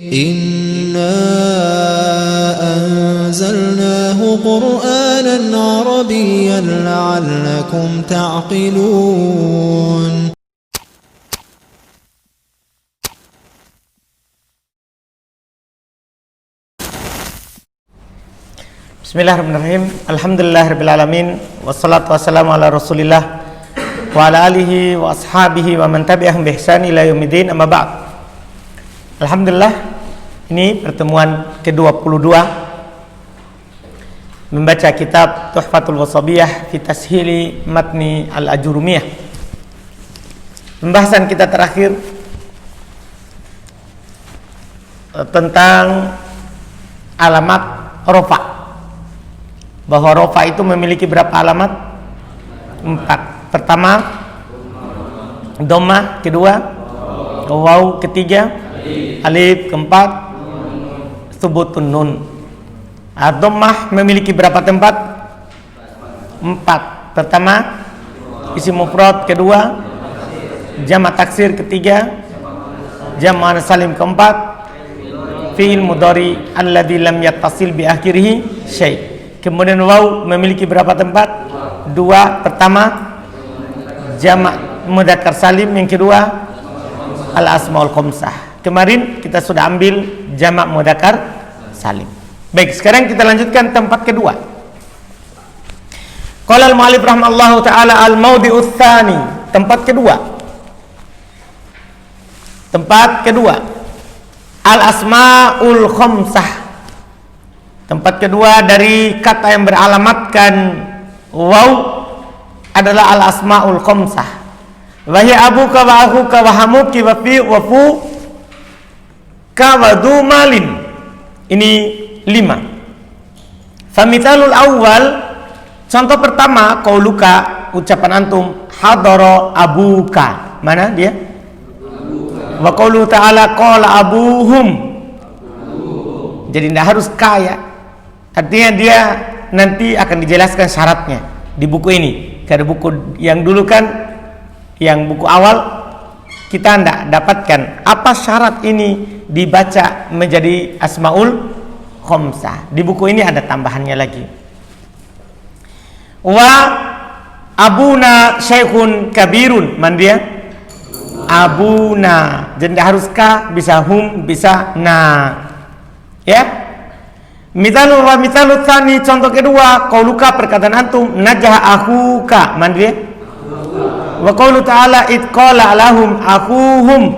Inna anzalnahu Qur'anan Arabiyyan la'allakum ta'qilun. Bismillahirrahmanirrahim. Alhamdulillahirrabbilalamin. Wassalatu wassalamu ala rasulillah wa ala alihi wa ashabihi wa man tabi'ahum bi ihsan ila yaumiddin, amma ba'd. Alhamdulillah, ini pertemuan ke-22 membaca kitab Tuhfatul Wasabiyah fi Tashili Matni Al-Ajurumiyah. Pembahasan kita terakhir tentang alamat rofa, bahwa rofa itu memiliki berapa alamat? 4. Pertama dhammah, kedua waw, ketiga alif, keempat thubutun nun. Dhammah memiliki berapa tempat? 4. Pertama isim mufrad, kedua jamak taksir, ketiga jamak muannas salim, keempat fi'il mudhari alladzi lam yattasil bi akhirih syai'. Kemudian waw memiliki berapa tempat? 2. Pertama jamak mudzakkar salim, yang kedua al asmaul khamsah. Kemarin kita sudah ambil jamak mudzakkar salim. Baik, sekarang kita lanjutkan tempat kedua. Qala al mu'allif rahimallahu taala al mawdi'uts tsani, tempat kedua. Tempat kedua al asmaul khamsah. Tempat kedua dari kata yang beralamatkan waw adalah al asmaul khamsah. Wa hiya abuka wa akhuka wa hamuki wa fi wa fu ka wa du malin. Ini 5. Famithalul awal, contoh pertama qauluka, ucapan antum, hadara abuka. Mana dia? Wa qaulu ta'ala qala abuhum. Jadi tidak harus kaya. Artinya dia nanti akan dijelaskan syaratnya di buku ini. Karena buku yang dulu kan, yang buku awal kita tidak dapatkan apa syarat ini dibaca menjadi asmaul khamsah. Di buku ini ada tambahannya lagi. Wa abuna syekhun kabirun. Man dia? Abuna. Jadi harus ka, bisa hum, bisa na. Ya. Mithalul wa mithalut tsani, contoh kedua qauluka, perkataan antum, najah akhuka. Man dia? Wa qaulu ta'ala id qala lahum akhuhum.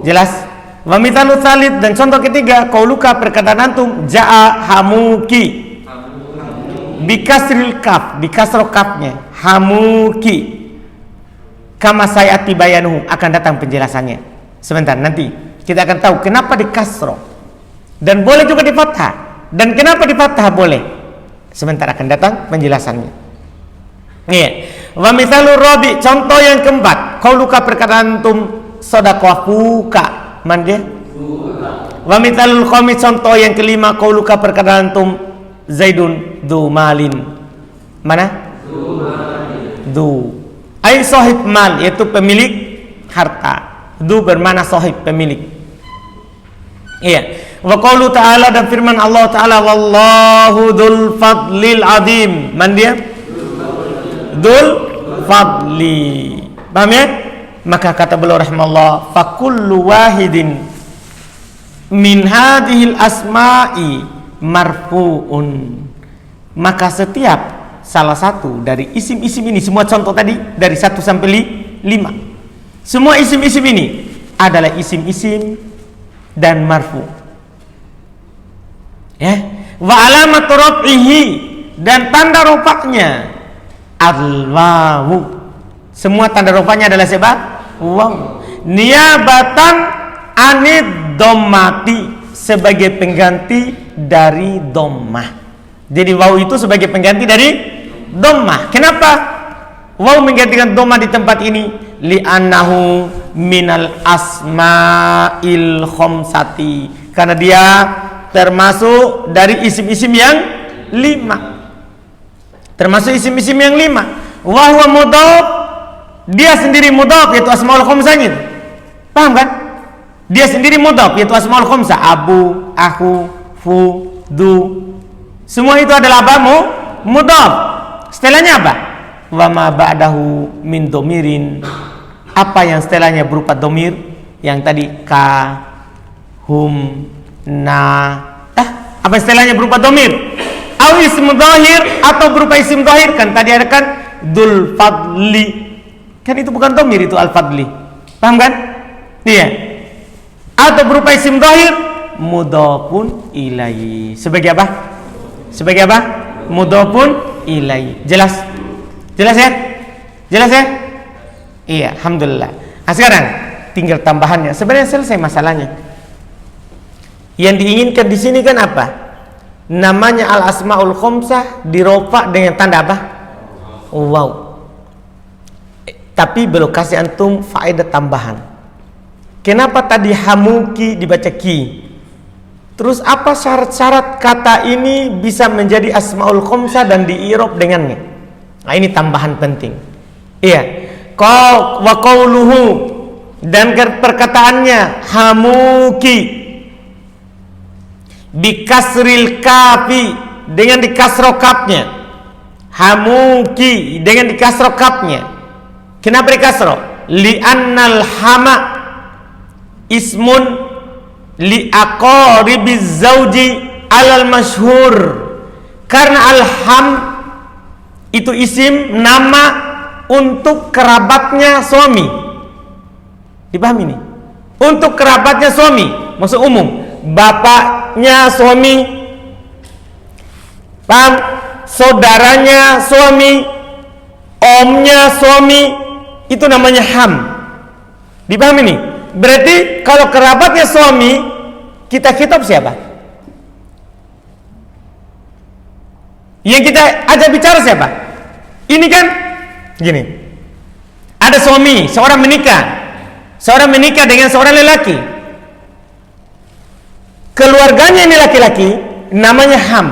Jelas? Wa mithalut tsalits, dan contoh ketiga qauluka, perkataan antum, jaa hamuki. Bikasril kaf, di kasroh kafnya, hamuki. Kama sayati bayanuhu, akan datang penjelasannya. Sebentar, nanti kita akan tahu kenapa di kasroh dan boleh juga di fathah, dan kenapa di fathah boleh. Sebentar akan datang penjelasannya. Iya. Wa mithalur rabi, contoh yang keempat, qauluka, perkataan antum, shadaqafuka. Man dia? Wa mithalul khamis, contoh yang kelima, qauluka, perkataan antum, zaidun du malin. Mana? Du. Ai sahib mal, yaitu pemilik harta. Du bermakna sahib, pemilik. Iya. Wa qaulu ta'ala, dan firman Allah Ta'ala, wallahu dzul fadlil azim. Man dia? Dzul fadli. Paham ya? Maka kata beliau rahimallahu, fa kullu wahidin min hadhil asma'i marfu'un. Maka setiap salah satu dari isim-isim ini, semua contoh tadi dari 1 sampai 5, semua isim-isim ini adalah isim-isim dan marfu. Ya, wa alamat raf'ihi, dan tanda rofaknya al-wawu. Semua tanda rofaknya adalah siapa? Waw. Niyabatan anid dhammati, sebagai pengganti dari dhammah. Jadi waw itu sebagai pengganti dari dhammah. Kenapa waw menggantikan dhammah di tempat ini? Li'annahu minal asma'il khamsati, karena dia termasuk dari isim-isim yang 5. Termasuk isim-isim yang 5. Wa huwa mudhaf, dia sendiri mudhaf, yaitu asmaul khamsah itu. Paham kan? Dia sendiri mudhaf, yaitu asmaul khamsah, abu, aku, fu, du. Semua itu adalah apa? Mudhaf. Setelahnya apa? Wa ma ba'dahu min domirin. Apa yang setelahnya berupa domir? Yang tadi ka, hum, na. Apa setelahnya berupa domir? Au ism dhahir, atau berupa isim dhahir. Kan tadi ada kan Dzul Fadli. Kan itu bukan domir, itu Al-Fadli. Paham kan? Iya. Atau berupa isim dhahir mudhafun ilaihi. Sebagai apa? Sebagai apa? Mudhafun ilaihi. Jelas? Jelas ya? Jelas ya? Iya, alhamdulillah. Nah, sekarang tinggal tambahannya. Sebenarnya selesai masalahnya. Yang diinginkan di sini kan apa? Namanya al-asmaul khamsah dirofa dengan tanda apa? Wow. Tapi belum kasih antum faedah tambahan. Kenapa tadi hamuki dibaca ki? Terus apa syarat-syarat kata ini bisa menjadi asmaul khamsah dan diirob dengannya? Nah, ini tambahan penting. Iya. Wa qauluhu, dan perkataannya hamuki bikasril kafi, dengan dikasro kapnya. Hamuki dengan dikasro kapnya. Kenapa dikasro? Li'annal hama ismun li aqaribiz zauji alal masyhur. Karena al-ham itu isim nama untuk kerabatnya suami. Dipahami ini? Untuk kerabatnya suami, maksud umum. Bapaknya suami, paham? Saudaranya suami, omnya suami, itu namanya ham. Dipahami ini? Berarti kalau kerabatnya suami, kita khitab siapa? Yang kita ajak bicara siapa? Ini kan gini, ada suami, seorang menikah dengan seorang lelaki. Keluarganya ini laki-laki, namanya ham.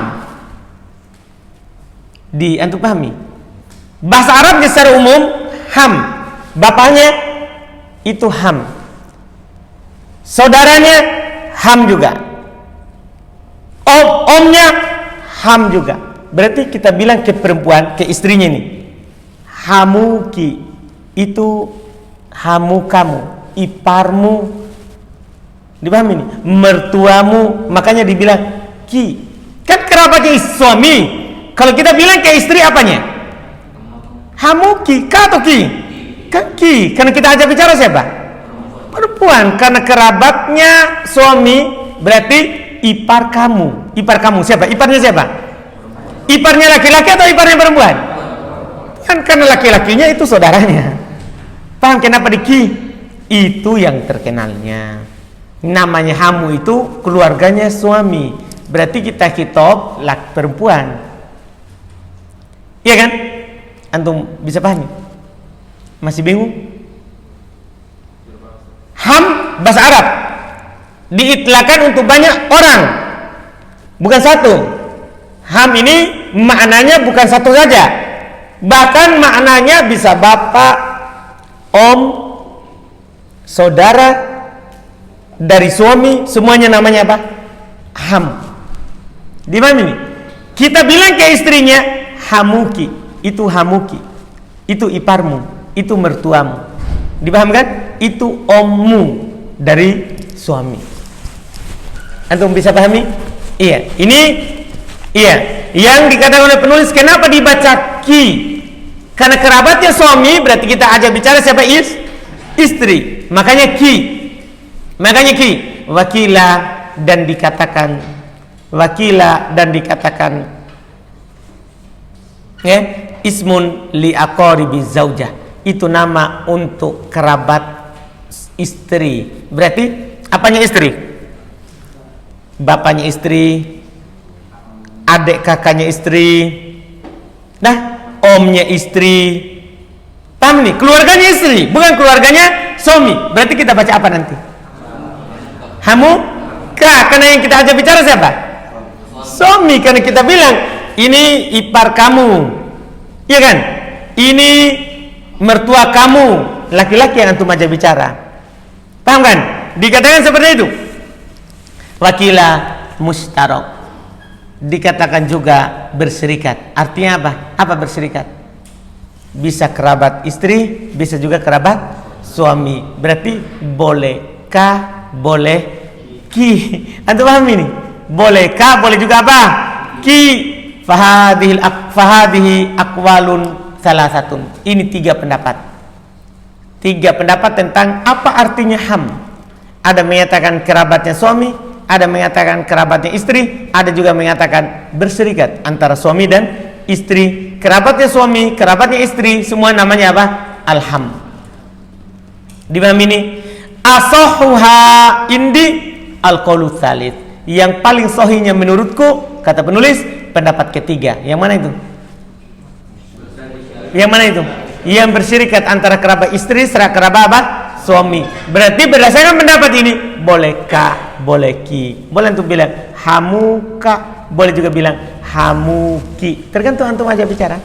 Antum pahami? Bahasa Arabnya secara umum ham. Bapaknya itu ham. Saudaranya ham juga. Omnya ham juga. Berarti kita bilang ke perempuan, ke istrinya ini, hamuki, itu hamu kamu, iparmu. Dipahami ini? Mertuamu. Makanya dibilang ki. Kan kerabatnya suami. Kalau kita bilang ke istri apanya? Hamuki, ka atau ki? Kan ki. Karena kita ajak bicara siapa? Perempuan. Karena kerabatnya suami, berarti ipar kamu. Ipar kamu siapa? Iparnya siapa? Iparnya laki-laki atau iparnya perempuan? Kan karena laki-lakinya itu saudaranya. Paham kenapa di ki? Itu yang terkenalnya. Namanya hamu itu keluarganya suami. Berarti kita khitab laki perempuan. Iya kan? Antum bisa pahami? Masih bingung? Ham bahasa Arab diitlakan untuk banyak orang, bukan satu. Ham ini maknanya bukan satu saja. Bahkan maknanya bisa bapak, om, saudara dari suami, semuanya namanya apa? Ham. Di mana ini? Kita bilang ke istrinya hamuki, itu hamuki, itu iparmu, itu mertuamu. Dipahamkan? Itu ommu dari suami. Antum bisa pahami? Iya. Ini iya. Yang dikatakan oleh penulis, kenapa dibaca ki? Karena kerabatnya suami, berarti kita ajak bicara siapa? Istri. Makanya ki. Wakila dan dikatakan ya, ismun li aqaribi zaujah, itu nama untuk kerabat istri. Berarti apanya istri? Bapaknya istri, adik kakaknya istri, omnya istri. Paham nih? Keluarganya istri, bukan keluarganya suami. Berarti kita baca apa nanti? Hamu ka, karena yang kita ajak bicara siapa? Suami. Karena kita bilang ini ipar kamu, iya kan? Ini mertua kamu, laki-laki yang antum ajak bicara. Paham kan? Dikatakan seperti itu. Wakila mustarok. Dikatakan juga berserikat. Artinya apa? Apa berserikat? Bisa kerabat istri, bisa juga kerabat suami. Berarti bolehkah, boleh ki. Antum paham ini? Bolehkah, boleh juga apa? Ki. Fahadihi aqwalun salasatun. Ini 3 pendapat. 3 pendapat tentang apa artinya ham. Ada mengatakan kerabatnya suami, ada mengatakan kerabatnya istri, ada juga mengatakan berserikat antara suami dan istri. Kerabatnya suami, kerabatnya istri, semua namanya apa? Alham. Dipahami ini? Asohuha indi al-qaulu tsalits. Yang paling sahihnya menurutku, kata penulis, pendapat ketiga. Yang mana itu? Yang mana itu? Yang berserikat antara kerabat istri serta kerabat apa? Suami. Berarti berdasarkan pendapat ini, bolehkah, bolehki. Boleh untuk bilang hamuka, boleh juga bilang hamuki. Tergantung antum aja bicara.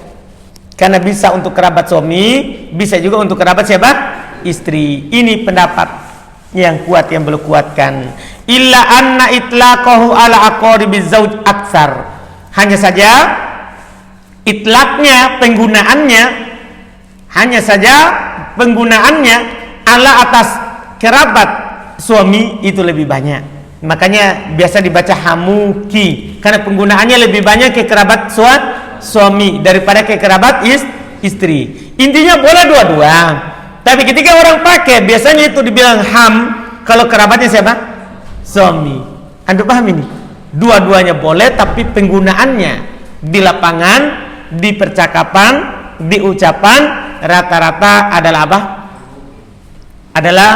Karena bisa untuk kerabat suami, bisa juga untuk kerabat siapa? Istri. Ini pendapat yang kuat, yang belum kuatkan. Illa anna itlaqahu ala aqaribiz zauj aksar. Hanya saja itlaknya, penggunaannya ala atas kerabat suami itu lebih banyak. Makanya biasa dibaca hamuki karena penggunaannya lebih banyak ke kerabat suami daripada ke kerabat istri. Intinya boleh dua-dua. Tapi ketika orang pakai biasanya itu dibilang ham kalau kerabatnya siapa? Suami. Anda paham ini? Dua-duanya boleh, tapi penggunaannya di lapangan, di percakapan, di ucapan rata-rata adalah apa? Adalah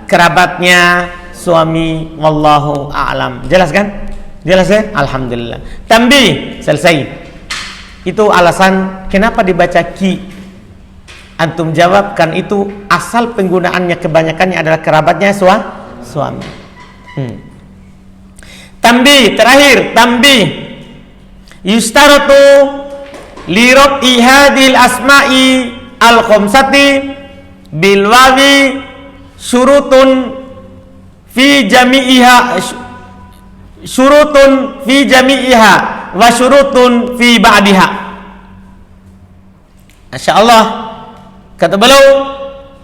kerabatnya suami. Wallahu a'lam. Jelas kan? Jelas ya? Alhamdulillah. Tambih, selesai. Itu alasan kenapa dibaca ki. Antum jawab, kan itu asal penggunaannya kebanyakannya adalah kerabatnya suami. Tambih, terakhir, tambih. Yustaratu li rab'i hadhil asma'i al-khamsati bil wawi syurutun fi jami'iha wa syurutun fi ba'diha. Masyaallah, kata beliau,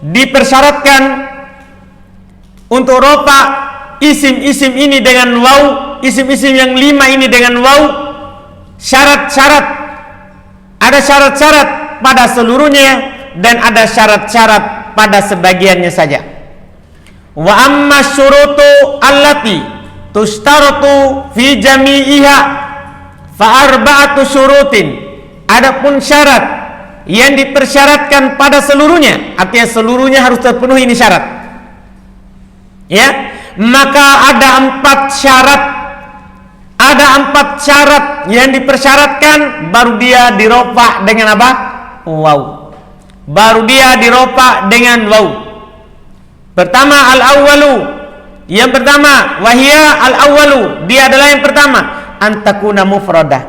dipersyaratkan untuk ropa isim-isim ini dengan waw, isim-isim yang 5 ini dengan waw, syarat-syarat. Ada syarat-syarat pada seluruhnya dan ada syarat-syarat pada sebagiannya saja. Wa amma syurutu allati tushtaratu fi jami'iha fa arba'atu syurutin. Adapun syarat yang dipersyaratkan pada seluruhnya, artinya seluruhnya harus terpenuhi ini syarat. Ya, maka ada 4 syarat. Ada 4 syarat yang dipersyaratkan baru dia diropa dengan apa? Waw. Baru dia diropa dengan waw. Pertama al-awwalu. Yang pertama, wahia al-awwalu. Dia adalah yang pertama, antakuna mufradah.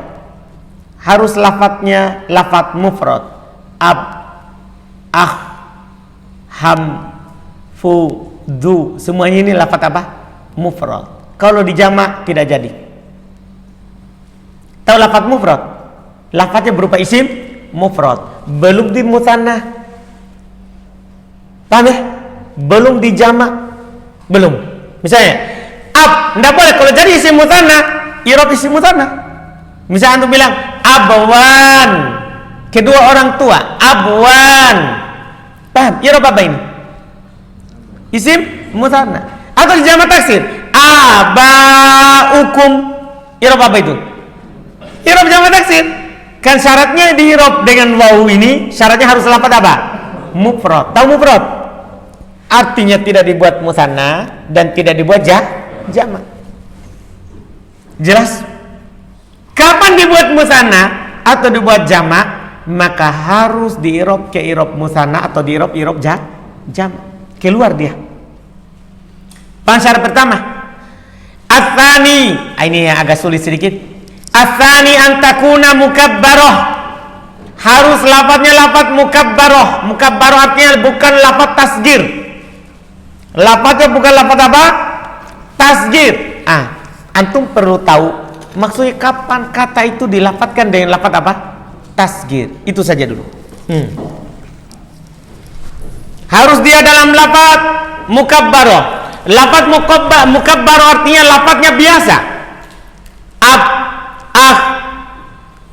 Harus lafadznya lafadz mufrad. Ab, ah, ham, fu, du. Semuanya ini lafadz apa? Mufrad. Kalau dijamak tidak jadi. Tahu lafadz mufrad? Lafadznya berupa isim mufrad. Belum di mutsannah. Paham ya? Belum dijamak. Belum. Misalnya, ab, enggak boleh kalau jadi isim mutsannah, i'rab isim mutsannah. Misalnya antum bilang abwan, kedua orang tua, abwan. Paham? I'rab apa ini? Isim mutsannah. Atau dijamak taksir, abaukum. I'rab apa itu? I'rab jamak taksir. Kan syaratnya di i'rab dengan waw ini, syaratnya harus lafadz apa? Mufrad. Tahu mufrad? Artinya tidak dibuat musanna dan tidak dibuat jamak. Jelas? Kapan dibuat musanna atau dibuat jamak, maka harus di i'rab ke i'rab musanna atau di i'rab jamak. Keluar dia. Syarat pertama. Ats-tsani, ini yang agak sulit sedikit. Ats-tsani an takuna mukabbarah. Harus lafadznya lafadz mukabbarah. Mukabbarah artinya bukan lafadz tasghir. Lafadznya bukan lafadz apa? Tasghir. Antum perlu tahu maksudnya kapan kata itu dilafadzkan dengan lafadz apa? Tasghir. Itu saja dulu. Harus dia dalam lafadz mukabbaroh. Lafadz mukabbaroh artinya lafadznya biasa.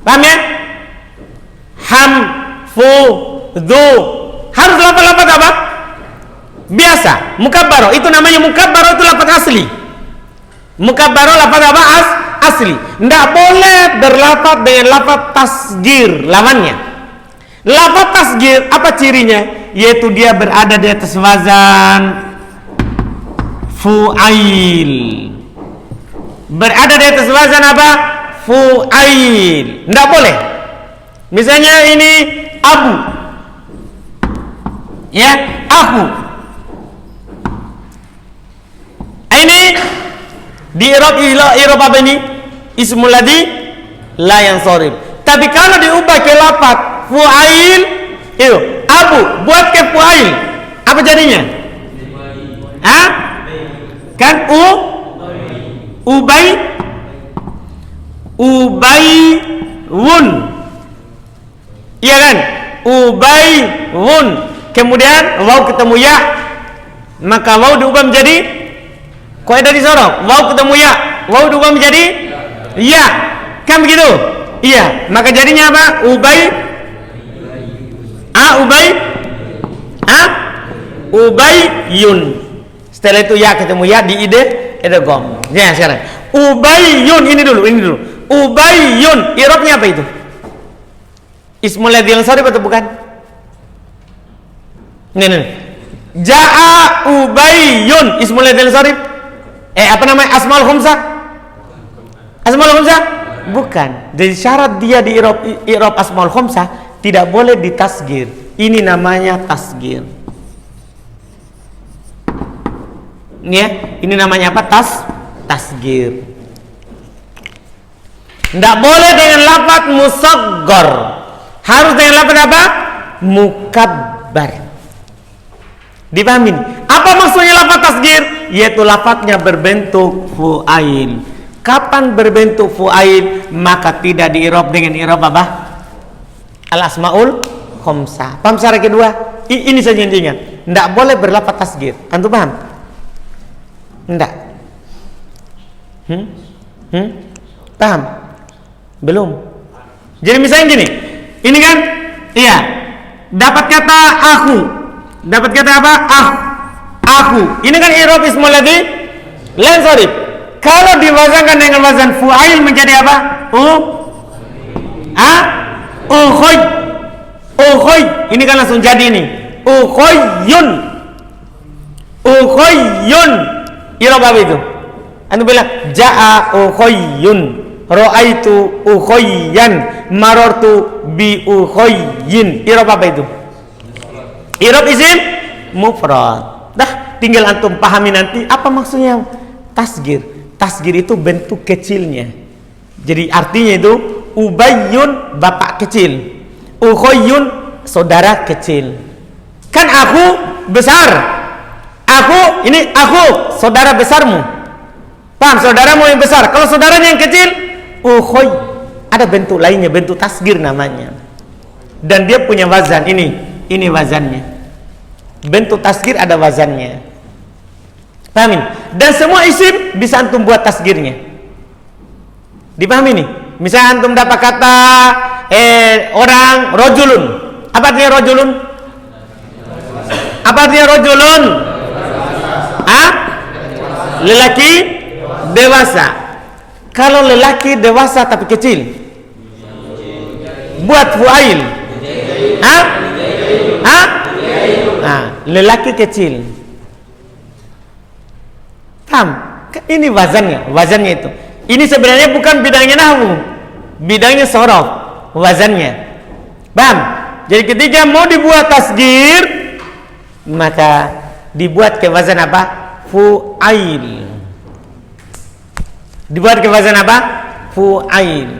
Paham ya? Ham, fu, dhu. Harus lafadz apa? Biasa. Mukabbaroh itu namanya mukabbaroh, itu lafadz asli. Mukabbaroh lafadz apa? Asli. Tidak boleh berlafadz dengan lafadz tasghir lawannya. Lafadz tasghir apa cirinya? Yaitu dia berada di atas wazan fu'ail. Berada di atas wazan apa? Fu'ail. Tidak boleh. Misalnya ini abu, ya, aku. Ini di i'rab apa ini? Ismul ladzi la yansharif. Tapi kalau diubah ke lafadz fu'ail, itu abu buat ke fu'ail, apa jadinya? Kan ubaywun, iya kan? Ubaywun. Kemudian waw ketemu ya, maka waw diubah menjadi kaidah disorot. Waw ketemu ya, waw diubah menjadi ya, kan begitu? Iya, maka jadinya apa? Ubayyun. Setelah itu ya ketemu ya di idgham. Ya sekarang ubayyun, ini dulu. Ubayyun, i'rabnya apa itu? Ismul ladzi yansharif atau bukan? Nih. Jaa ubayyun, ismul ladzi yansharif. Apa namanya? Asmaul khamsah? Asmaul khamsah? Bukan. Jadi syarat dia di i'rab asmaul khamsah tidak boleh ditasghir. Ini namanya tasghir. Ya, ini namanya apa? Tasghir. Tidak boleh dengan lafadz musaghar. Harus dengan lafadz apa? Mukabbar. Dipahami? Apa maksudnya lafadz tasghir? Yaitu lafadznya berbentuk fu'ail. Kapan berbentuk fu'ail? Maka tidak di-i'rab dengan i'rab apa? Al-asmaul khamsah. Paham syarat kedua? Ini saja yang diingat. Tidak boleh berlafadz tasghir. Antum paham? Tidak. Paham? Belum. Jadi misalnya gini, ini kan, iya, dapat kata aku, dapat kata apa? Aku. Ini kan i'rab ismul ladzi la yansharif. Kalau diwazankan dengan wazan fu'ail menjadi apa? Ukhoy. Ini kan langsung jadi nih. Ukhoyun. I'rab apa itu? Anu bilang jaa ukhoyun, ra'aitu ukhayyan, marartu bi ukhayyin. I'rab apa itu? I'rab isim mufrad. Dah, tinggal antum pahami nanti apa maksudnya tasghir. Tasghir itu bentuk kecilnya. Jadi artinya itu ubayyun bapak kecil, ukhoyun saudara kecil. Kan aku besar. Aku saudara besarmu. Paham? Saudaramu yang besar. Kalau saudaranya yang kecil, ukhoy. Ada bentuk lainnya, bentuk tasghir namanya. Dan dia punya wazan. Ini wazannya. Bentuk tasghir ada wazannya. Pahamin? Dan semua isim bisa antum buat tasghirnya. Dipahami nih? Misalnya antum dapat kata orang rojulun. Apa artinya rojulun? Apa artinya rojulun? Lelaki dewasa. Kalau lelaki dewasa tapi kecil, buat fu'ail. Lelaki kecil. Paham? Ini wazannya itu. Ini sebenarnya bukan bidangnya nahwu, bidangnya sorof, wazannya. Paham? Jadi ketika mau dibuat tasghir, maka dibuat ke wazan apa? Fu'ail. Dibuat ke wazan apa? Fu'ail.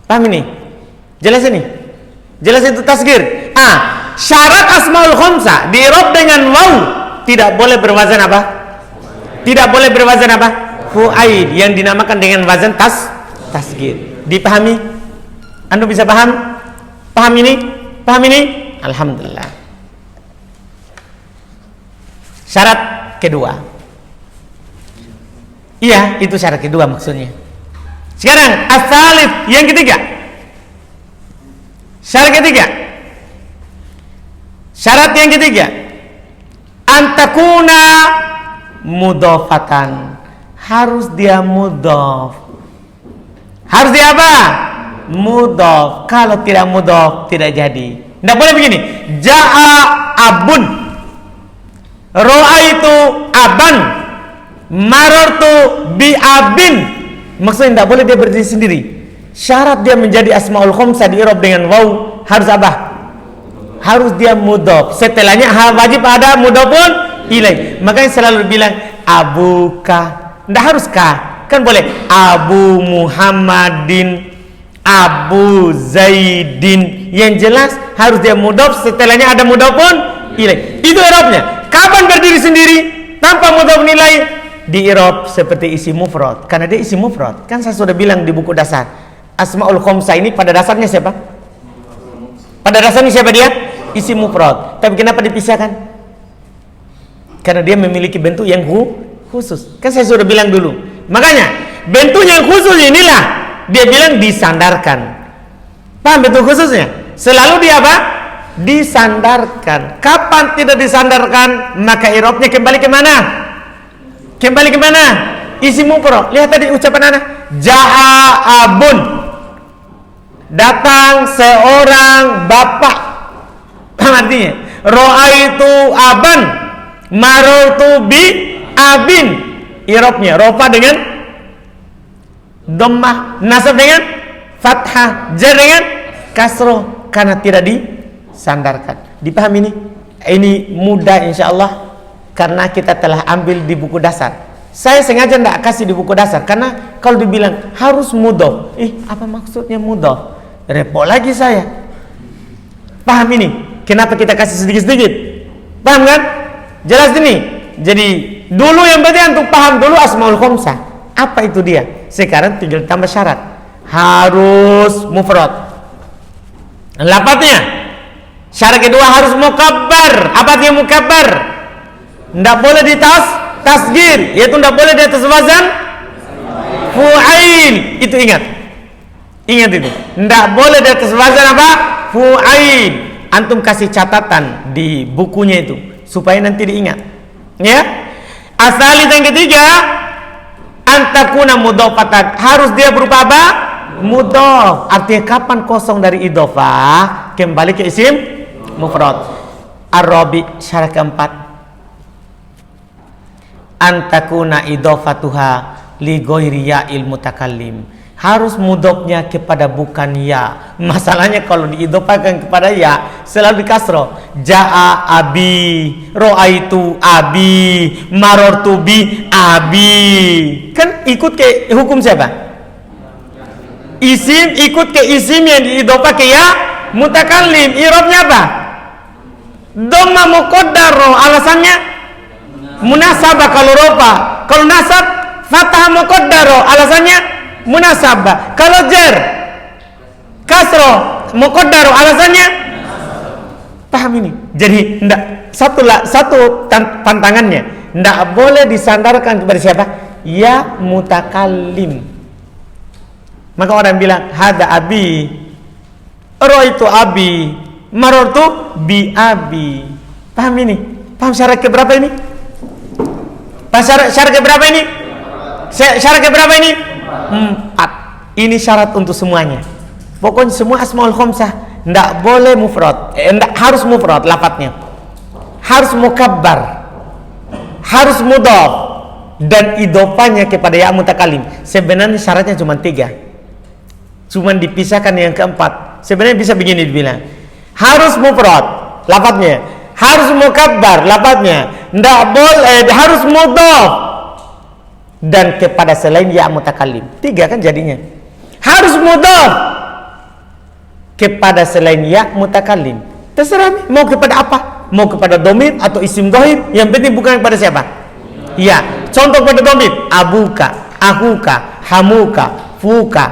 Paham ini? Jelas ini? Jelas itu tasghir. Syarat asmaul khamsah di-i'rab dengan waw tidak boleh berwazan apa? Tidak boleh berwazan apa? Fu'ail, yang dinamakan dengan wazan tasghir. Dipahami? Anda bisa paham? Paham ini? Paham ini? Alhamdulillah. Syarat kedua. Iya, itu syarat kedua maksudnya. Sekarang as-salif, yang ketiga. Syarat ketiga. Syarat yang ketiga, antakuna mudhofatan. Harus dia mudhof. Harus dia apa? Mudhof. Kalau tidak mudhof tidak jadi. Tidak boleh begini. Ja'a abun, ro'aitu aban, marartu bi abin. Maksudnya tidak boleh dia berdiri sendiri. Syarat dia menjadi asmaul khamsah di i'rab dengan waw harus apa? Harus dia mudhof. Setelahnya wajib ada mudhofun ilaih. Makanya selalu bilang abuka. Tidak harus ka. Kan boleh Abu Muhammadin, Abu Zaidin. Yang jelas harus dia mudhof, setelahnya ada mudhofun ilaih. Itu i'rabnya. Kapan berdiri sendiri tanpa mudhofun ilaih? Di i'rab seperti isi mufrad. Karena dia isi mufrad. Kan saya sudah bilang di buku dasar. Asmaul khamsah ini pada dasarnya siapa? Pada dasarnya siapa dia? Isi mufrad. Tapi kenapa dipisahkan? Karena dia memiliki bentuk yang khusus. Kan saya sudah bilang dulu. Makanya bentuk yang khusus inilah dia bilang disandarkan. Paham bentuk khususnya? Selalu dia apa? Disandarkan. Kapan tidak disandarkan? Maka i'rabnya kembali ke mana? Kembali ke mana? Isi mufrad. Lihat tadi ucapan anak. Ja'a abun. Datang seorang bapak. Artinya ro'aitu aban, marartu bi abin. I'rabnya rofa dengan dhammah, nasab dengan fathah, jar dengan kasroh, karena tidak disandarkan. Dipahami ini? Ini mudah insyaallah karena kita telah ambil di buku dasar. Saya sengaja tidak kasih di buku dasar karena kalau dibilang harus mudhof, apa maksudnya mudhof? Repot lagi saya. Paham ini? Kenapa kita kasih sedikit-sedikit? Paham kan? Jelas ini. Jadi dulu yang penting untuk paham dulu asmaul khamsah. Apa itu dia? Sekarang tinggal tambah syarat. Harus mufrad. Lafadznya. Syarat kedua harus mukabbar. Apa artinya mukabbar? Tidak boleh di tasghir, yaitu tidak boleh di atas wazan fu'ail. Itu ingat. Ingat itu. Tidak boleh di atas wazan apa? Fu'ail. Antum kasih catatan di bukunya itu supaya nanti diingat. Ya. Asal yang ketiga, antakuna mudhofatan. Harus dia berupa apa? Mudhof. Artinya kapan kosong dari idhofah kembali ke isim mufrad. Ar-rabi, syarat keempat. Antakuna idhofatuha li ghairi ya'il mutakallim. Harus mudhofnya kepada bukan ya. Masalahnya kalau diidhofahkan kepada ya selalu dikasroh. Ja'a abi, ro'aitu abi, marartu bi abi. Kan ikut ke hukum siapa? Isim ikut ke isim yang diidhofah ke ya mutakallim. I'rabnya apa? Dhamma muqaddar. Alasannya munasabah kalau rofa. Kalau nasab fathah muqaddar. Alasannya munasabah. Kalau jar kasro muqaddar, alasannya paham ini. Jadi ndak satu pantangannya ndak boleh disandarkan kepada siapa? Ya mutakallim. Maka orang bilang hada abi, ro'aitu abi, marartu bi abi. Paham ini? Paham syarat keberapa ini? Syarat keberapa ini? Syarat keberapa ini? 4. Ini syarat untuk semuanya. Pokoknya semua asmaul khamsah ndak boleh mufrad, harus mufrad lafadznya. Harus mukabbar. Harus mudhaf dan idhofahnya kepada ya mutakallim. Sebenarnya syaratnya cuma 3. Cuma dipisahkan yang keempat. Sebenarnya bisa begini dibilang. Harus mufrad lafadznya. Harus mukabbar lafadznya. Ndak boleh, harus mudhaf dan kepada selain ya mutakallim. 3 kan jadinya. Harus mudhaf kepada selain ya mutakallim. Terserah mau kepada apa? mau kepada domir atau isim dhahir, yang penting bukan kepada siapa? Ya, contoh pada domir, abuka, akuka, hamuka, fuka,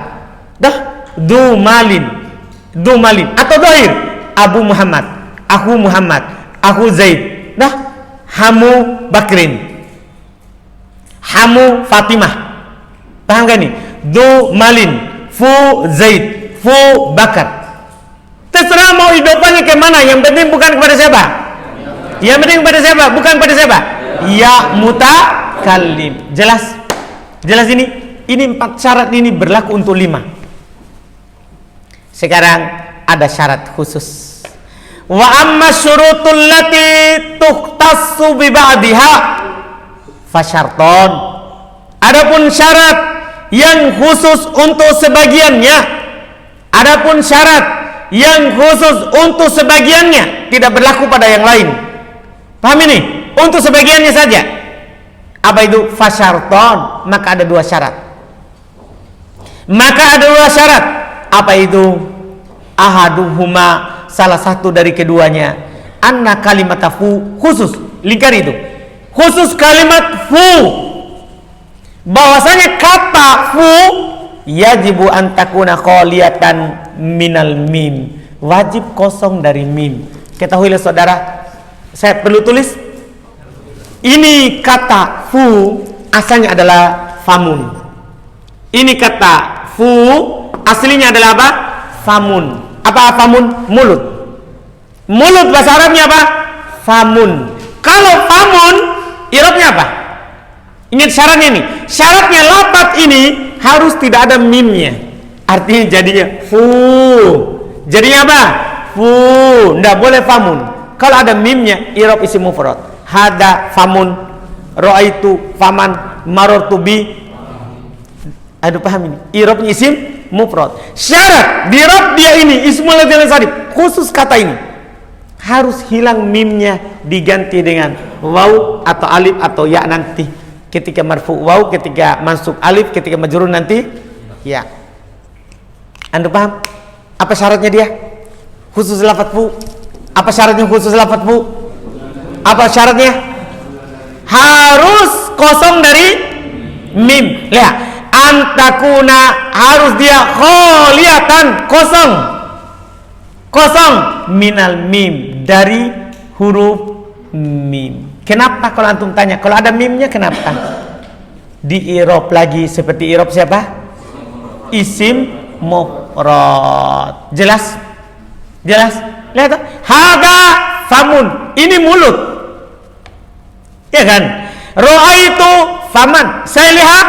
dah, du malin atau dhahir, Abu Muhammad, aku Zaid, dah, hamu Bakrin, hamu Fatimah. Paham kan nih? Du malin, fu Zaid, fu Bakar. Terserah mau hidupannya ke mana, yang penting bukan kepada siapa? Yang penting kepada siapa? Bukan kepada siapa? Ya mutakallim. Jelas? Jelas ini? Ini 4 syarat ini berlaku untuk 5. Sekarang ada syarat khusus. Wa amma syurutul lati tukhtassu bi ba'diha fasyarton. Adapun syarat yang khusus untuk sebagiannya, adapun syarat yang khusus untuk sebagiannya tidak berlaku pada yang lain. Paham ini? Untuk sebagiannya saja. Apa itu? Fasyarton. Maka ada 2 syarat. Apa itu? Ahaduhuma, salah satu dari keduanya, anna kalimat fu, khusus, lingkari itu, khusus kalimat fu, bahwasanya kata fu yajibu an takuna khaliyatan minal mim, wajib kosong dari mim. Ketahuilah saudara, saya perlu tulis ini kata fu asalnya adalah famun. Ini kata fu aslinya adalah apa? Famun. Apa famun? Mulut. Mulut bahasa Arabnya apa? Famun. Kalau famun i'rabnya apa? Ingat syaratnya ini. Syaratnya lafaz ini harus tidak ada mimnya. Artinya jadinya fu. Jadinya apa? Fu. Nggak boleh famun. Kalau ada mimnya, i'rab isim mufrad. Hada famun, ra'aitu faman, marartu bi. Aduh, paham ini? I'rabnya isim mufrad. Syarat di i'rab dia ini ismul ladzim sarif, khusus kata ini harus hilang mimnya, diganti dengan waw atau alif atau ya nanti. Ketika marfu waw, ketika mansub alif, ketika majrur nanti ya. Anda paham? Apa syaratnya dia? Khusus lafaz fu. Apa syaratnya khusus lafaz fu? Apa syaratnya? Harus kosong dari mim. Lihat, antakuna harus dia kholiyatan, kosong minal mim, dari huruf mim. Kenapa kalau antum tanya? Kalau ada mimnya kenapa? Di i'rab lagi seperti i'rab siapa? Isim mufrad. Jelas? Lihat, hada famun, ini mulut, ya kan? Ra'aitu faman, saya lihat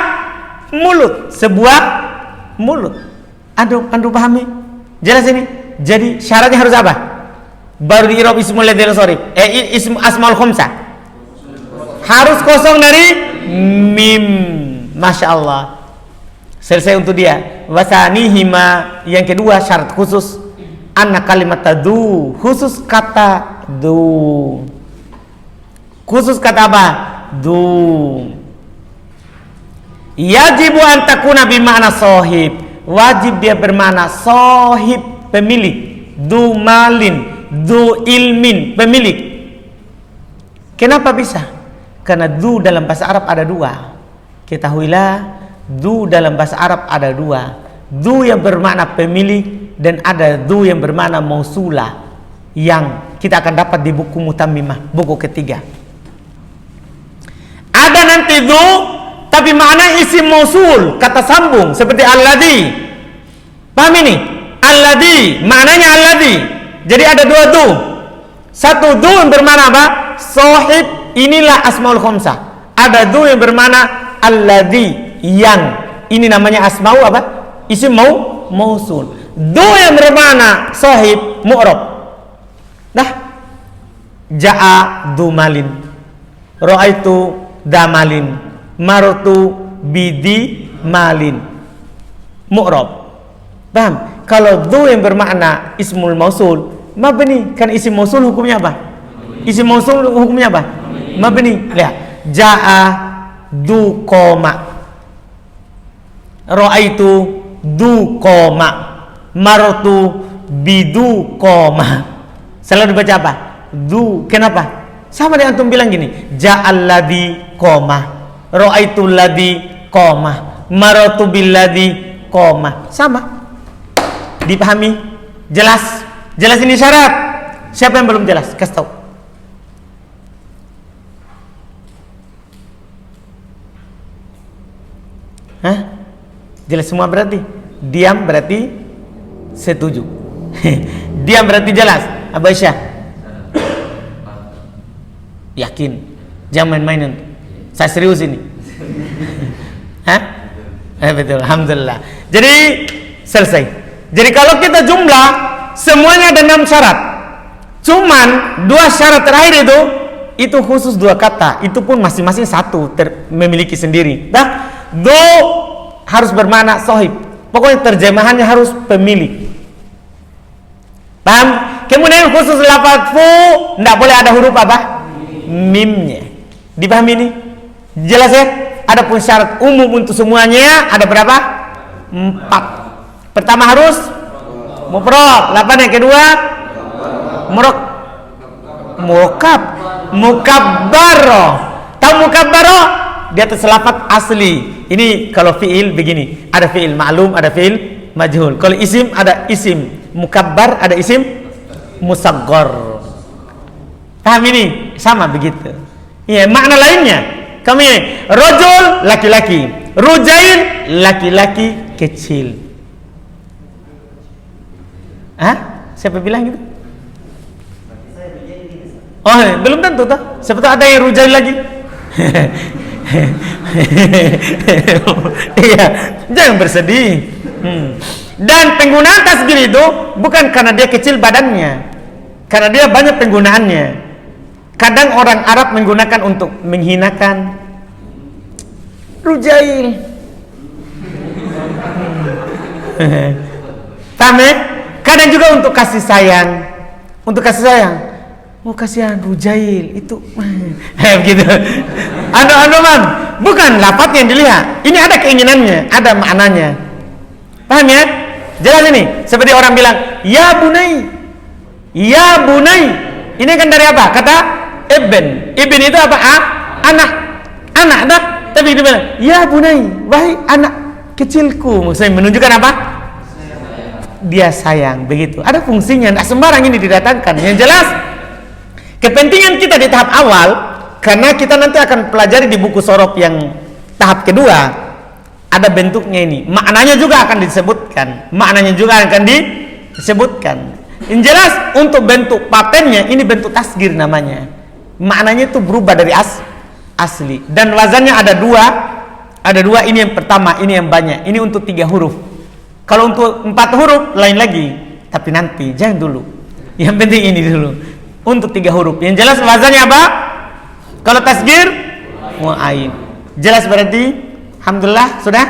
mulut, sebuah mulut. Antum pahami? Jelas ini? Jadi syaratnya harus apa? Baru di i'rab ismul ladzim sarif, ism asmaul khamsah harus kosong dari mim. Masya Allah, selesai untuk dia. Wasanihima, yang kedua syarat khusus, anna kalimat du, khusus kata du. Khusus kata apa? Du. Yajibu an takuna bima'na sahib, wajib dia bermakna sahib, pemilik. Du malin, du ilmin, pemilik. Kenapa bisa? Karena du dalam bahasa Arab ada 2. Ketahuilah, du dalam bahasa Arab ada 2. Du yang bermakna pemilik dan ada du yang bermakna mausulah, yang kita akan dapat di buku Mutammimah, buku ketiga. Ada nanti du tapi makna isim mausul, kata sambung, seperti alladzi. Paham ini? Alladzi, maknanya alladzi. Jadi ada 2 du. Satu du yang bermakna apa? Sahib, inilah asmaul khamsah. Ada du yang bermakna alladzi, yang. Ini namanya asmau apa? Isim mausul. Du yang bermakna sahib, mu'rab. Dah. Ja'a du malin, ra'aitu damalin, martu bidi malin, mu'rab. Paham? Kalau du yang bermakna ismul mausul, mabni, kan isim mausul hukumnya apa? Isim mausul hukumnya apa? Mabni. Lihat, ja'a du qoma, ra'aitu du qoma, martu bidu qoma. Selalu dibaca apa? du. Kenapa? Sama dengan antum bilang gini, ja'al ladzi qoma, ra'aitul ladzi qoma, maratu bil ladzi qoma. Sama. Dipahami? Jelas? Jelas ini syarat. Siapa yang belum jelas? Kasih tahu. Hah? Jelas semua berarti? Diam berarti setuju. Diam berarti jelas. Abah Syah yakin? Jangan main-main. Saya serius ini. Hah? Betul. Alhamdulillah. Jadi selesai. Jadi kalau kita jumlah semuanya ada 6 syarat. Cuman 2 syarat terakhir itu khusus 2 kata. Itu pun masing-masing satu memiliki sendiri. Dah, do harus bermakna sohib. Pokoknya terjemahannya harus pemilik. Paham? Kemudian khusus lafaz fu tidak boleh ada huruf apa? Mimnya. Dipahami ini? Jelas ya? Adapun syarat umum untuk semuanya ada berapa? 4. Pertama harus mufrad. Lapan yang kedua murokab. Mukabbaro. Tahu mukabbaro? Di atas lafaz asli. Ini kalau fiil begini. Ada fiil ma'lum, ada fiil majhul. Kalau isim ada isim mukabbar, ada isim musaghar. Paham ini? Sama begitu. Iya, makna lainnya. Kami rajul laki-laki, rujain laki-laki kecil. Hah? Siapa bilang gitu? Oh, belum tentu toh. Siapa tahu ada yang rujain lagi. Iya, jangan bersedih. Dan penggunaan tasghir itu bukan karena dia kecil badannya, karena dia banyak penggunaannya. Kadang orang Arab menggunakan untuk menghinakan rujail. Paham? Kadang juga untuk kasih sayang. Untuk kasih sayang. Oh kasihan rujail itu. Begitu. Anu man, bukan lafaz yang dilihat. Ini ada keinginannya, ada maknanya. Paham ya? Jelas ini. Seperti orang bilang, "Ya bunai." Ya bunai. Ini kan dari apa? Kata ibn. Ibn itu apa? Anak. Anak dah. Tapi dia bilang, "Ya bunai." Wahai anak kecilku. Maksudnya menunjukkan apa? Dia sayang. Begitu. Ada fungsinya. Tidak sembarang ini didatangkan. Yang jelas kepentingan kita di tahap awal, karena kita nanti akan pelajari di buku sorof yang tahap kedua. Ada bentuknya ini, maknanya juga akan disebutkan, Yang jelas untuk bentuk patennya ini bentuk tasghir namanya. Maknanya itu berubah dari asli. Dan wazannya ada dua. Ini yang pertama, ini yang banyak. Ini untuk 3 huruf. Kalau untuk 4 huruf lain lagi. Tapi nanti, jangan dulu. Yang penting ini dulu. Untuk 3 huruf. Yang jelas wazannya apa? Kalau tasghir mu'ain. Jelas berarti? Alhamdulillah, sudah?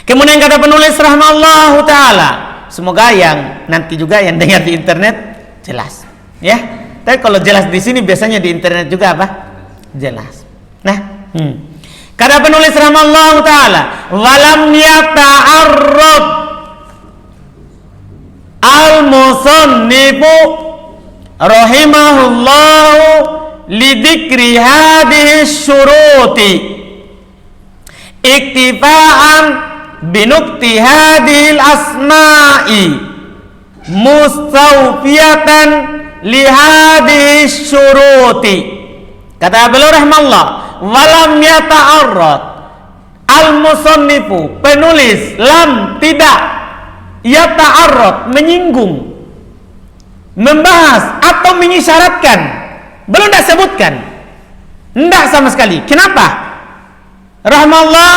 Kemudian kata penulis rahmallahu ta'ala. Semoga yang nanti juga yang dengar di internet jelas. Ya. Tapi kalau jelas di sini biasanya di internet juga apa? Jelas. Nah, kata penulis rahmallahu ta'ala, walam yata'arrad al-musannifu rahimahullahu lidikri hadhihi syuruti iktifaan binukti hadhil asma'i mustawfiyatan lihadhi syuruti. Kata beliau rahmallah, walam yata'arrad al-musannifu, penulis lam tidak yata'arrad menyinggung, membahas atau mengisyaratkan, belum dah sebutkan, enggak sama sekali. Kenapa? Rahmallah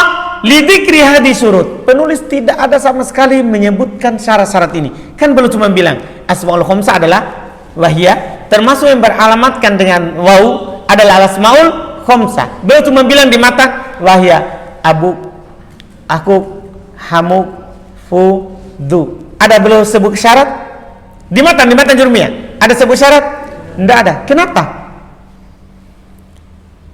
lidikri hadhi surut, penulis tidak ada sama sekali menyebutkan syarat-syarat ini. Kan belum cuma bilang asmaul khamsah adalah wahya, termasuk yang beralamatkan dengan waw adalah asmaul khamsah. Belum cuma bilang di mata wahya abu, aku, hamuk, fu, du. Ada belum sebut syarat? Di mata jurumiyah ada sebut syarat? Tidak ada. Kenapa?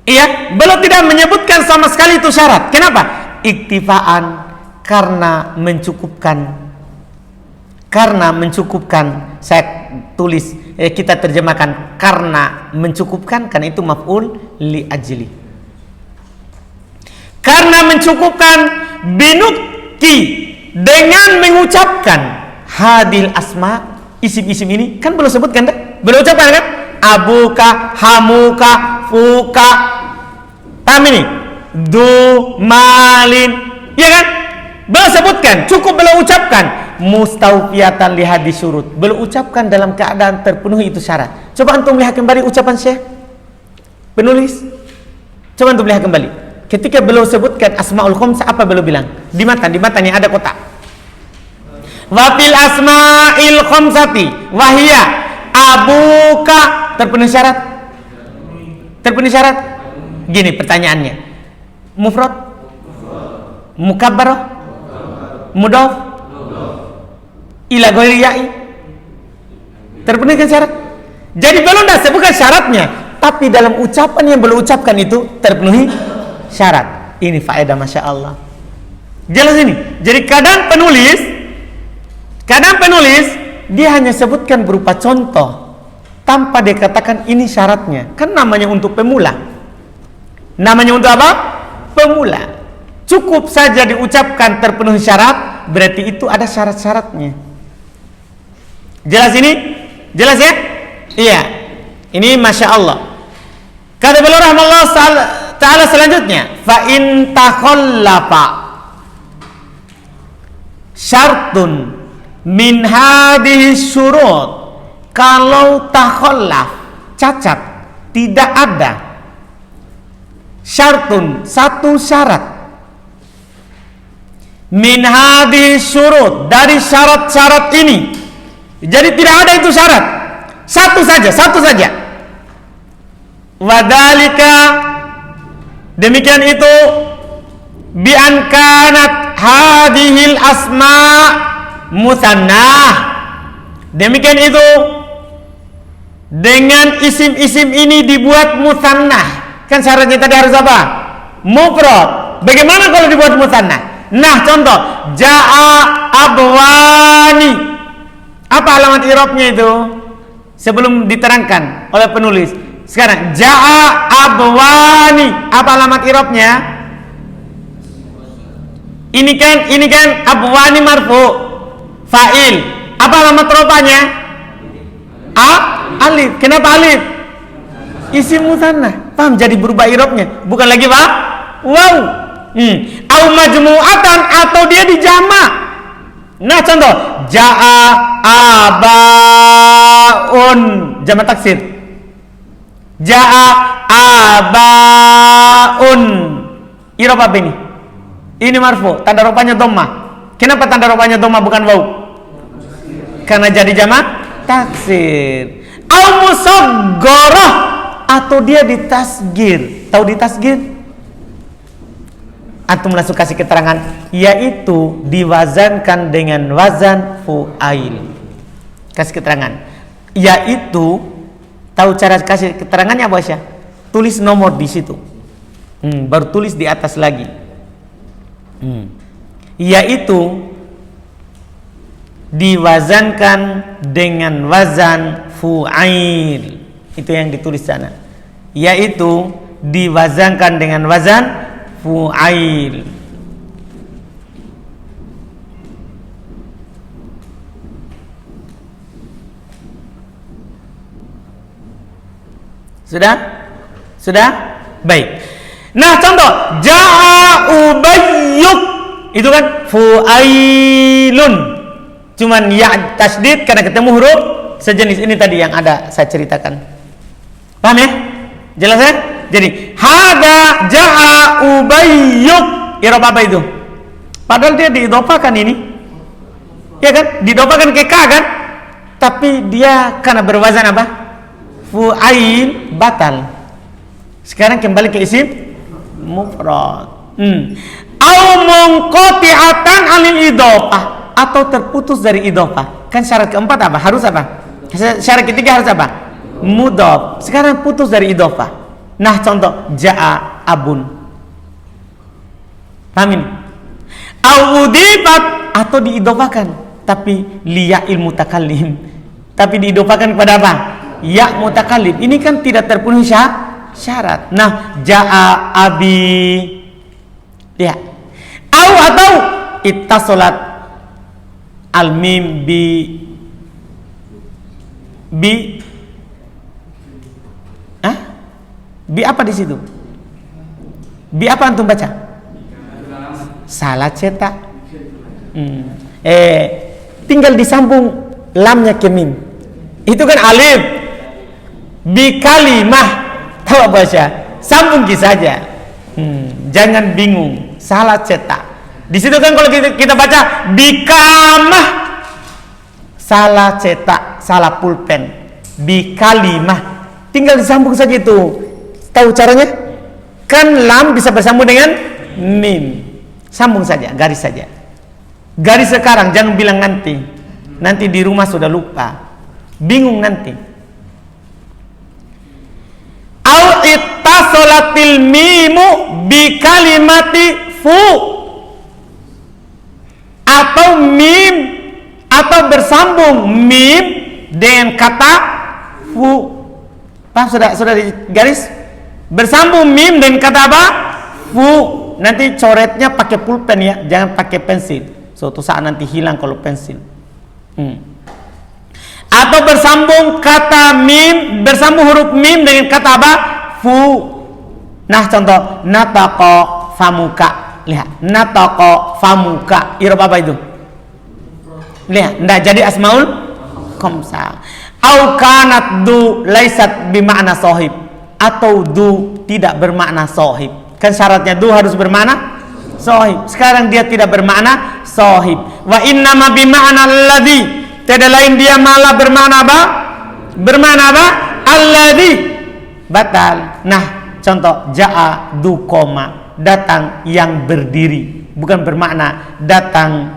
Iya, belum tidak menyebutkan sama sekali itu syarat. Kenapa? Iktifaan, karena mencukupkan. Saya tulis kita terjemahkan karena mencukupkan, karena itu maf'ul li ajli. Karena mencukupkan, binukti, dengan mengucapkan hadil asma, isim-isim ini kan belum sebutkan kan? Belum ucapkan kan? Abuka, hamuka, fuka. Paham ini? Du, malin, ya kan? Belum sebutkan, cukup belum ucapkan. Mustawfiyatan li hadis syurut, belum ucapkan dalam keadaan terpenuhi itu syarat. Coba antum lihat kembali ucapan Syekh penulis. Coba antum lihat kembali. Ketika belum sebutkan asmaul khamsah, apa belum bilang? Di matanya ada kotak. Wa fil asma'il khamsati wahia abuka, terpenuhi syarat? Terpenuhi syarat? Gini pertanyaannya. Mufrad? Mukabbarah? Mudhaf? Ila ghairi ya'i, terpenuhi kan syarat? Jadi belum dah sebutkan syaratnya, tapi dalam ucapan yang belum ucapkan itu terpenuhi syarat. Ini faedah masya Allah. Jelas ini. Jadi kadang penulis dia hanya sebutkan berupa contoh tanpa dia katakan ini syaratnya. Kan namanya untuk pemula. Namanya untuk apa? Pemula. Cukup saja diucapkan terpenuhi syarat, berarti itu ada syarat-syaratnya. Jelas ini? Jelas ya? Iya. Ini masya Allah. Kata beliau rahimahullah ta'ala selanjutnya, fa in takhallafa syartun min hadhihi syurut, kalau takhallaf, cacat, tidak ada syartun, satu syarat, min hadhihi syurut, dari syarat-syarat ini. Jadi tidak ada itu syarat, satu saja. Wadhalika, demikian itu, bi an kanat hadhil asma musannah. Demikian itu, dengan isim-isim ini dibuat musannah. Kan syaratnya tadi harus apa? Mufrad. Bagaimana kalau dibuat musannah? Nah, contoh, jaa abwani. Apa alamat i'rabnya itu? Sebelum diterangkan oleh penulis. Sekarang jaa abwani. Apa alamat i'rabnya? Ini kan abwani marfu, fa'il. Apa alamat rofanya? Alif. Kenapa alif? Isim mutsanna. Paham? Jadi berubah i'rabnya. Bukan lagi apa? Wow. Au majmu'atan, atau dia dijamak. Nah, contoh, jaa abaun, jamak taksir. Jaa abaun. I'rab apa ini? Ini marfu, tanda rofanya dhammah. Kenapa tanda rofanya dhammah bukan waw? Karena jadi jamak taksir. Au musaghharah, atau dia ditasgir. Tahu ditasgir? Antum langsung kasih keterangan, yaitu diwazankan dengan wazan fu'ail. Kasih keterangan, yaitu, tahu cara kasih keterangannya apa sih? Tulis nomor di situ, baru tulis di atas lagi. Yaitu diwazankan dengan wazan fu'ail. Itu yang ditulis sana. Yaitu diwazankan dengan wazan fu'ail. Sudah? Baik. Nah, contoh, jaa ubayyuk, itu kan fu'ailun. Cuman ya tasdid karena ketemu huruf sejenis ini tadi yang ada saya ceritakan. Paham ya? Jelas ya? Jadi hada jaa ubayyuk, i'rab apa itu? Padahal dia diidhofakan ini, ya kan? Diidhofakan ke ka kan? Tapi dia karena berwazan apa? Fu'ail, batal. Sekarang kembali ke isim mufrad. Au munqati'atan 'anil idhofah, atau terputus dari idhofah. Kan syarat keempat apa? Harus apa? Syarat ketiga harus apa? Mudhaf. Sekarang putus dari idhofah. Nah, contoh, jaa abun. Paham ini? Au udifat, atau diidhofakan tapi liya'il mutakallim, tapi diidofakan kepada apa? Ya mutakallim. Ini kan tidak terpenuhi syarat. Nah, ja'a abi. Lihat. Atau ittasalat al-mim bi apa di situ? Bi apa antum baca? Salah cetak. Tinggal disambung lamnya ke mim. Itu kan alif. Bi kalimah. Tahu baca? Sambung saja. Jangan bingung. Salah cetak. Di situ kan kalau kita baca bi kamah, salah cetak, salah pulpen. Bi kalimah. Tinggal disambung saja itu. Tahu caranya? Kan lam bisa bersambung dengan mim. Sambung saja, garis saja. Garis sekarang, jangan bilang nanti. Nanti di rumah sudah lupa. Bingung nanti. Au ittasalatil mimu bi kalimati fu. Atau mim, atau bersambung mim dengan kata fu. Paham sudah di garis? Bersambung mim dengan kata apa? Fu. Nanti coretnya pakai pulpen ya, jangan pakai pensil. Suatu saat nanti hilang kalau pensil. Atau bersambung kata mim, bersambung huruf mim dengan kata apa? Fu. Nah contoh, nataqa famuka. Lihat, nataqa famuka. Irob apa itu? Lihat, ndak jadi asmaul khamsah. Au kanat du laisat bimakna sahib. Atau du tidak bermakna sahib. Kan syaratnya du harus bermakna sahib. Sekarang dia tidak bermakna sahib. Wa innama bimakna alladhi. Tidak lain dia malah bermakna apa? Bermakna apa? Alladhi. Batal. Nah, contoh ja'a du koma. Datang yang berdiri. Bukan bermakna datang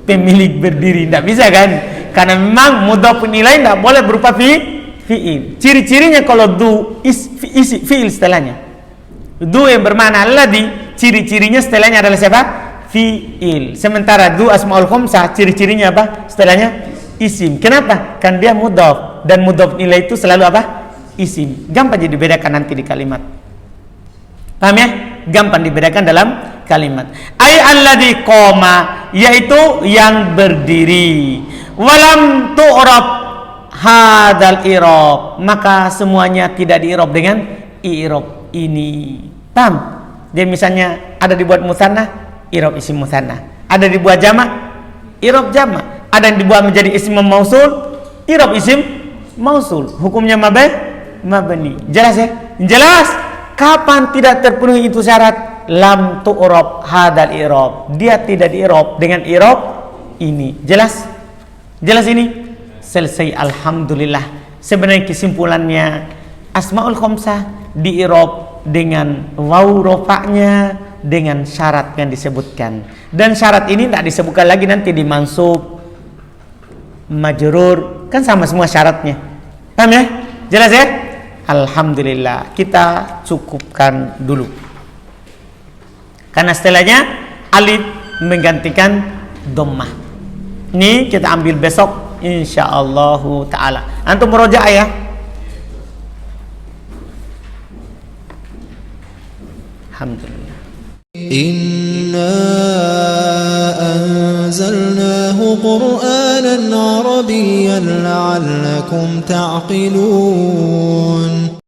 pemilik berdiri. Tidak bisa kan? Karena memang mudhaf nilai tidak boleh berupa fi'il. Ciri-cirinya kalau du isi fi'il setelahnya. Du yang bermakna alladhi, ciri-cirinya setelahnya adalah siapa? Fi'il. Sementara du asmaul khamsah, ciri-cirinya apa? Setelahnya isim. Kenapa? Kan dia mudhaf, dan mudhaf nilai itu selalu apa? Isim. Gampang jadi dibedakan nanti di kalimat. Paham ya? Gampang dibedakan dalam kalimat. Ay alladhi qoma, yaitu yang berdiri. Walam tu'rab hadal i'rab, maka semuanya tidak di-i'rab dengan i'rab ini. Paham? Dia misalnya ada dibuat musanna, i'rab isim musanna. Ada dibuat jamak, i'rab jamak. Ada yang dibuat menjadi isim mausul, i'rab isim mausul. Hukumnya mabni. Jelas ya? Jelas. Kapan tidak terpenuhi itu syarat? Lam tu'rab hadal i'rab. Dia tidak di-i'rab dengan i'rab ini. Jelas? Jelas ini? Selesai, alhamdulillah. Sebenarnya kesimpulannya asmaul khamsah di-i'rab dengan waw rofa'nya dengan syarat yang disebutkan. Dan syarat ini tidak disebutkan lagi nanti di mansub, majrur, kan sama semua syaratnya. Paham ya? Jelas ya? Alhamdulillah. Kita cukupkan dulu. Karena setelahnya alif menggantikan dhammah. Ini kita ambil besok insyaallah taala. Antum murojaah ya. Alhamdulillah. Inna anzalnahu Qur'anan Arabiyyan la'allakum ta'qilun.